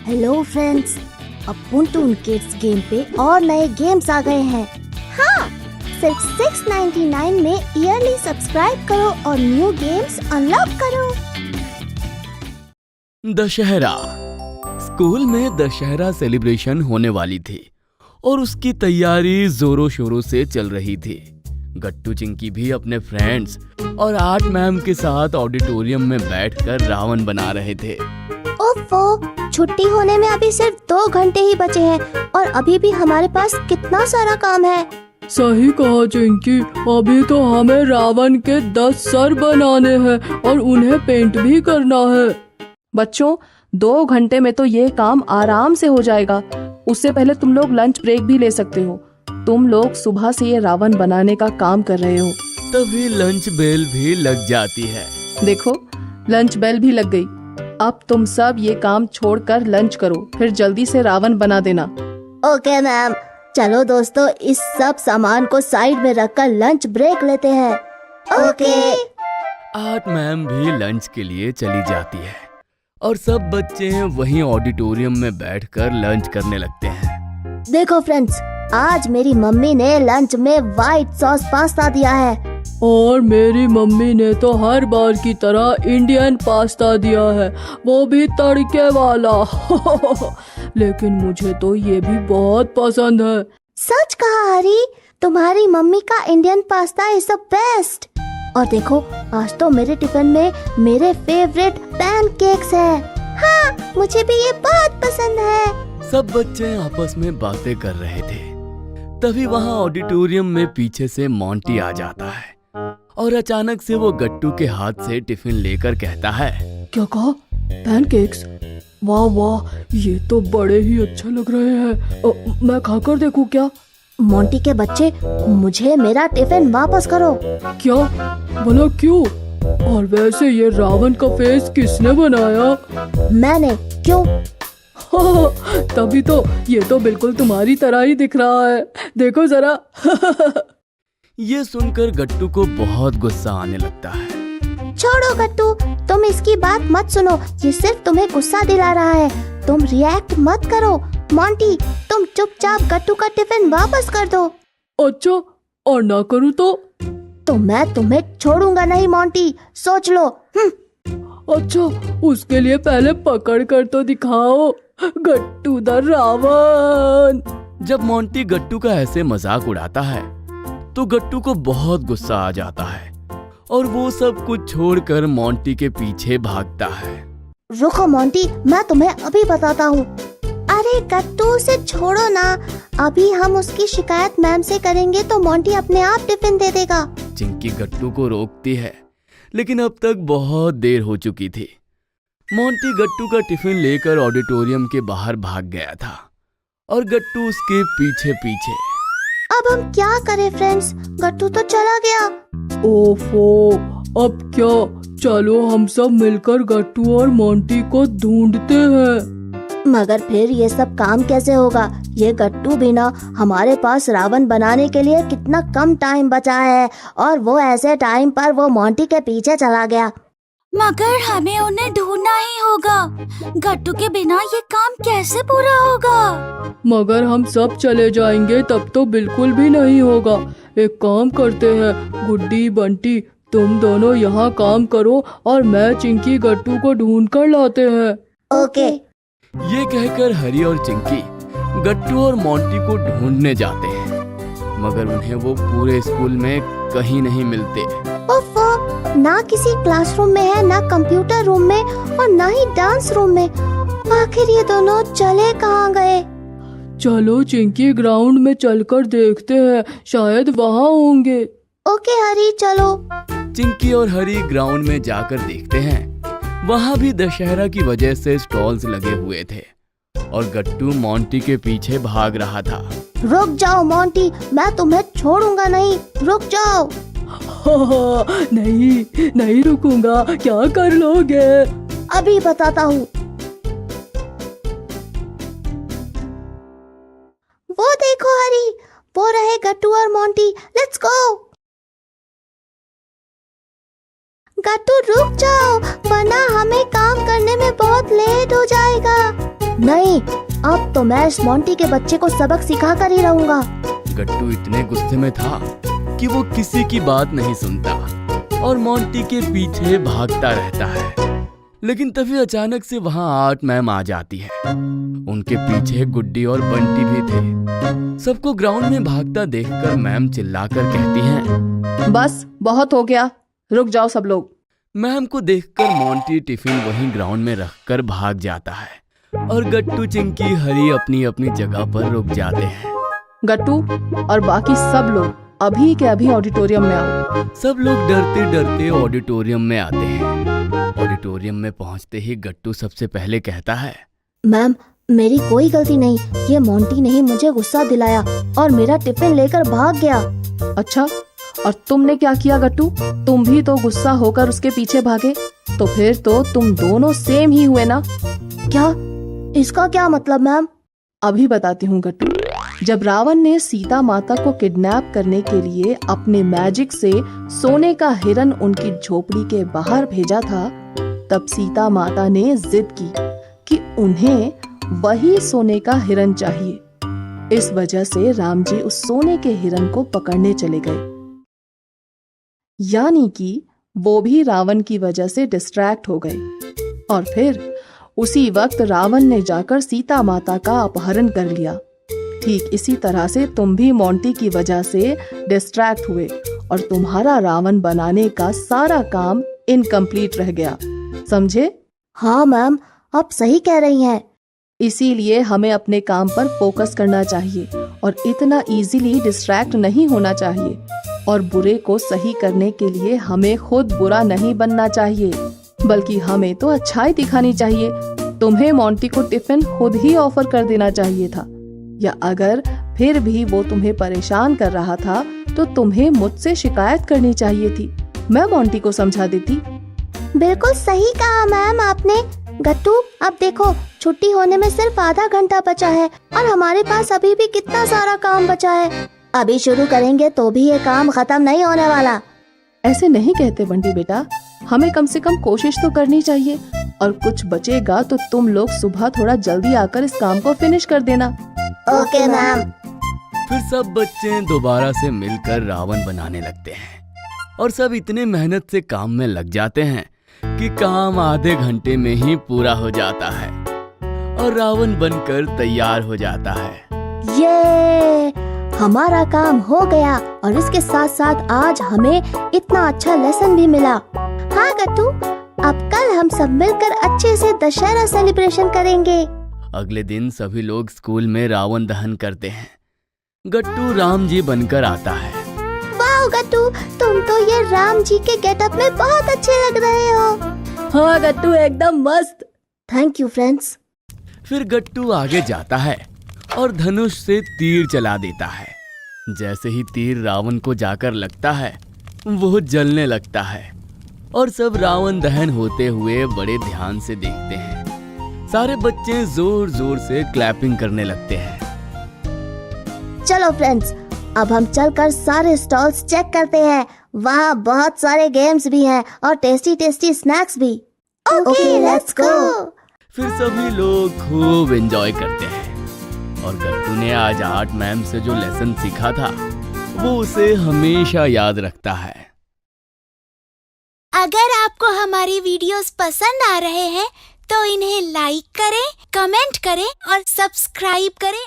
Hello friends, अब twin kids game पे और नए गेम्स आ गए हैं। हाँ, सिर्फ 699 में ईयरली सब्सक्राइब करो और न्यू गेम्स अनलॉक करो। दशहरा। स्कूल में दशहरा सेलिब्रेशन होने वाली थी और उसकी तैयारी जोरों शोरों से चल रही थी। गट्टू चिंकी भी अपने फ्रेंड्स और आर्ट मैम के साथ ऑडिटोरियम में बैठकर रावण बना रहे थे। ओफो, छुट्टी होने में अभी सिर्फ 2 घंटे ही बचे हैं और अभी भी हमारे पास कितना सारा काम है। सही कहा चिंकी, अभी तो हमें रावण के 10 सर बनाने हैं और उन्हें पेंट भी करना है। बच्चों, 2 घंटे में तो ये काम आराम से हो जाएगा। उससे पहले तुम लोग लंच ब्रेक भी ले सकते हो। तुम लोग सुबह से ये रावण बनाने का काम कर रहे हो। तभी लंच बेल भी लग जाती है। देखो, लंच बेल भी लग गई। अब तुम सब ये काम छोड़कर लंच करो, फिर जल्दी से रावण बना देना। ओके मैम, चलो दोस्तों, इस सब सामान को साइड में रखकर लंच ब्रेक लेते हैं। ओके। आर्ट मैम भी लंच के लिए चली जाती है और सब बच्चे वहीं ऑडिटोरियम में बैठकर लंच करने लगते हैं। देखो फ्रेंड्स, आज मेरी मम्मी ने लंच में व्हाइट सॉस पास्ता दिया है। और मेरी मम्मी ने तो हर बार की तरह इंडियन पास्ता दिया है, वो भी तड़के वाला। लेकिन मुझे तो ये भी बहुत पसंद है। सच कहा हरी, तुम्हारी मम्मी का Indian pasta is the best. और देखो, आज तो मेरे टिफिन में मेरे फेवरेट पैनकेक्स है। हाँ, मुझे भी ये बहुत पसंद है। सब बच्चे आपस में बातें कर रहे थे। तभी वहाँ ऑडिटोरियम में पीछे से मोंटी आ जाता है और अचानक से वो गट्टू के हाथ से टिफिन लेकर कहता है, क्या कहा? पैनकेक्स? वाह वाह, ये तो बड़े ही अच्छे लग रहे हैं। मैं खाकर देखूं क्या? मोंटी के बच्चे, मुझे मेरा टिफिन वापस करो। क्या? बोला क्यों? और वैसे ये रावण का फेस किसने बनाया? मैंने। क्यों? तभी तो ये तो बिल्कुल तुम्हारी तरह ही दिख रहा है। देखो जरा। ये सुनकर गट्टू को बहुत गुस्सा आने लगता है। छोड़ो गट्टू, तुम इसकी बात मत सुनो, ये सिर्फ तुम्हें गुस्सा दिला रहा है। तुम रिएक्ट मत करो। मोंटी, तुम चुपचाप गट्टू का टिफिन वापस कर दो। अच्छा, और ना करूँ तो मैं तुम्हें छोड़ूंगा नहीं मोंटी, सोच लो। अच्छा, उसके लिए पहले पकड़ कर तो दिखाओ, गट्टू द रावण। जब मोंटी गट्टू का ऐसे मजाक उड़ाता है तो गट्टू को बहुत गुस्सा आ जाता है और वो सब कुछ छोड़कर मोंटी के पीछे भागता है। रुको मोंटी, मैं तुम्हें अभी बताता हूँ। अरे गट्टू, उसे छोड़ो ना, अभी हम उसकी शिकायत मैम से करेंगे तो मोंटी अपने आप टिफिन दे देगा। चिंकी गट्टू को रोकती है, लेकिन अब तक बहुत देर हो चुकी थी। मोंटी गट्टू का टिफिन लेकर ऑडिटोरियम के बाहर भाग गया था और गट्टू उसके पीछे पीछे। अब हम क्या करें फ्रेंड्स, गट्टू तो चला गया। ओफो, अब क्या? चलो हम सब मिलकर गट्टू और मोंटी को ढूंढते हैं। मगर फिर ये सब काम कैसे होगा? ये गट्टू बिना हमारे पास रावण बनाने के लिए कितना कम टाइम बचा है और वो ऐसे टाइम पर वो मोंटी के पीछे चला गया। मगर हमें उन्हें ढूंढना ही होगा। गट्टू के बिना ये काम कैसे पूरा होगा? मगर हम सब चले जाएंगे तब तो बिल्कुल भी नहीं होगा। एक काम करते हैं, गुड्डी बंटी, तुम दोनों यहाँ काम करो और मैं चिंकी गट्टू को ढूंढ कर लाते हैं। ओके। ये कहकर हरी और चिंकी गट्टू और मोंटी को ढूंढने जाते हैं, मगर उन्हें वो पूरे स्कूल में कहीं नहीं मिलते। ओफो, ना किसी क्लासरूम में है, ना कंप्यूटर रूम में और ना ही डांस रूम में। आखिर ये दोनों चले कहाँ गए? चलो चिंकी, ग्राउंड में चलकर देखते हैं, शायद वहाँ होंगे। ओके हरी, चलो। चिंकी और हरी ग्राउंड में जाकर देखते हैं। वहाँ भी दशहरा की वजह से स्टॉल्स लगे हुए थे और गट्टू मोंटी के पीछे भाग रहा था। रुक जाओ मोंटी, मैं तुम्हें छोड़ूंगा नहीं, रुक जाओ। नहीं नहीं रुकूंगा, क्या कर लोगे? अभी बताता हूँ। वो देखो हरी, वो रहे गट्टू और मोंटी। Let's go. गट्टू रुक जाओ, वरना हमें काम करने में बहुत लेट हो जाएगा। नहीं, अब तो मैं इस मोंटी के बच्चे को सबक सिखा कर ही रहूंगा। गट्टू इतने गुस्से में था कि वो किसी की बात नहीं सुनता और मोंटी के पीछे भागता रहता है। लेकिन तभी अचानक से वहाँ आर्ट मैम आ जाती है। उनके पीछे गुड्डी और बंटी भी थे। सबको ग्राउंड में भागता देखकर मैम चिल्लाकर कहती हैं, बस बहुत हो गया, रुक जाओ सब लोग। मैम को देखकर मोंटी टिफिन वहीं ग्राउंड में रखकर भाग जाता है और गट्टू चिंकी हरी अपनी अपनी जगह पर रुक जाते हैं। गट्टू और बाकी सब लोग अभी के अभी ऑडिटोरियम में आओ। सब लोग डरते डरते ऑडिटोरियम में आते हैं। ऑडिटोरियम में पहुंचते ही गट्टू सबसे पहले कहता है, मैम, मेरी कोई गलती नहीं, ये मोंटी ने ही मुझे गुस्सा दिलाया और मेरा टिफिन लेकर भाग गया। अच्छा, और तुमने क्या किया गट्टू? तुम भी तो गुस्सा होकर उसके पीछे भागे, तो फिर तो तुम दोनों सेम ही हुए ना। क्या? इसका क्या मतलब मैम? अभी बताती हूँ गट्टू। जब रावण ने सीता माता को किडनैप करने के लिए अपने मैजिक से सोने का हिरन उनकी झोपड़ी के बाहर भेजा था, तब सीता माता ने जिद की कि उन्हें वही सोने का हिरन चाहिए। इस वजह से राम जी उस सोने के हिरन को पकड़ने चले गए। यानी कि वो भी रावण की वजह से डिस्ट्रैक्ट हो गए और फिर उसी वक्त रावण ने जाकर सीता माता का अपहरण कर लिया। ठीक इसी तरह से तुम भी मोंटी की वजह से डिस्ट्रैक्ट हुए और तुम्हारा रावण बनाने का सारा काम इनकम्प्लीट रह गया। समझे? हाँ मैम, आप सही कह रही हैं। इसीलिए हमें अपने काम पर फोकस करना चाहिए और इतना इजीली डिस्ट्रैक्ट नहीं होना चाहिए। और बुरे को सही करने के लिए हमें खुद बुरा नहीं बनना चाहिए, बल्कि हमें तो अच्छाई दिखानी चाहिए। तुम्हें मोंटी को टिफिन खुद ही ऑफर कर देना चाहिए था, या अगर फिर भी वो तुम्हें परेशान कर रहा था तो तुम्हें मुझसे शिकायत करनी चाहिए थी। मैं मोंटी को समझा देती। बिल्कुल सही कहा मैम आपने। गट्टू, अब देखो, छुट्टी होने में सिर्फ आधा घंटा बचा है और हमारे पास अभी भी कितना सारा काम बचा है। अभी शुरू करेंगे तो भी ये काम खत्म नहीं होने वाला। ऐसे नहीं कहते बंटी बेटा, हमें कम से कम कोशिश तो करनी चाहिए, और कुछ बचेगा तो तुम लोग सुबह थोड़ा जल्दी आकर इस काम को फिनिश कर देना। Okay ma'am. फिर सब बच्चे दोबारा से मिलकर रावण बनाने लगते हैं और सब इतने मेहनत से काम में लग जाते हैं कि काम आधे घंटे में ही पूरा हो जाता है और रावण बनकर तैयार हो जाता है। ये हमारा काम हो गया और इसके साथ साथ आज हमें इतना अच्छा लेसन भी मिला। हाँ गट्टू, अब कल हम सब मिलकर अच्छे से दशहरा सेलिब्रेशन करेंगे। अगले दिन सभी लोग स्कूल में रावण दहन करते हैं। गट्टू राम जी बनकर आता है। वाह गट्टू, तुम तो ये राम जी के गेटअप में बहुत अच्छे लग रहे हो। हाँ गट्टू, एकदम मस्त। Thank you friends. फिर गट्टू आगे जाता है और धनुष से तीर चला देता है। जैसे ही तीर रावण को जाकर लगता है, वो जलने लगता है और सब रावण दहन होते हुए बड़े ध्यान से देखते हैं। सारे बच्चे जोर जोर से क्लैपिंग करने लगते हैं। चलो फ्रेंड्स, अब हम चलकर सारे स्टॉल्स चेक करते हैं। वहाँ बहुत सारे गेम्स भी हैं और टेस्टी टेस्टी स्नैक्स भी। Okay, let's go. फिर सभी लोग खूब एंजॉय करते हैं और गट्टू ने आज आर्ट मैम से जो लेसन सीखा था वो उसे हमेशा याद रखता है। अगर आपको हमारी वीडियोस पसंद आ रहे हैं तो इन्हें लाइक करें, कमेंट करें और सब्सक्राइब करें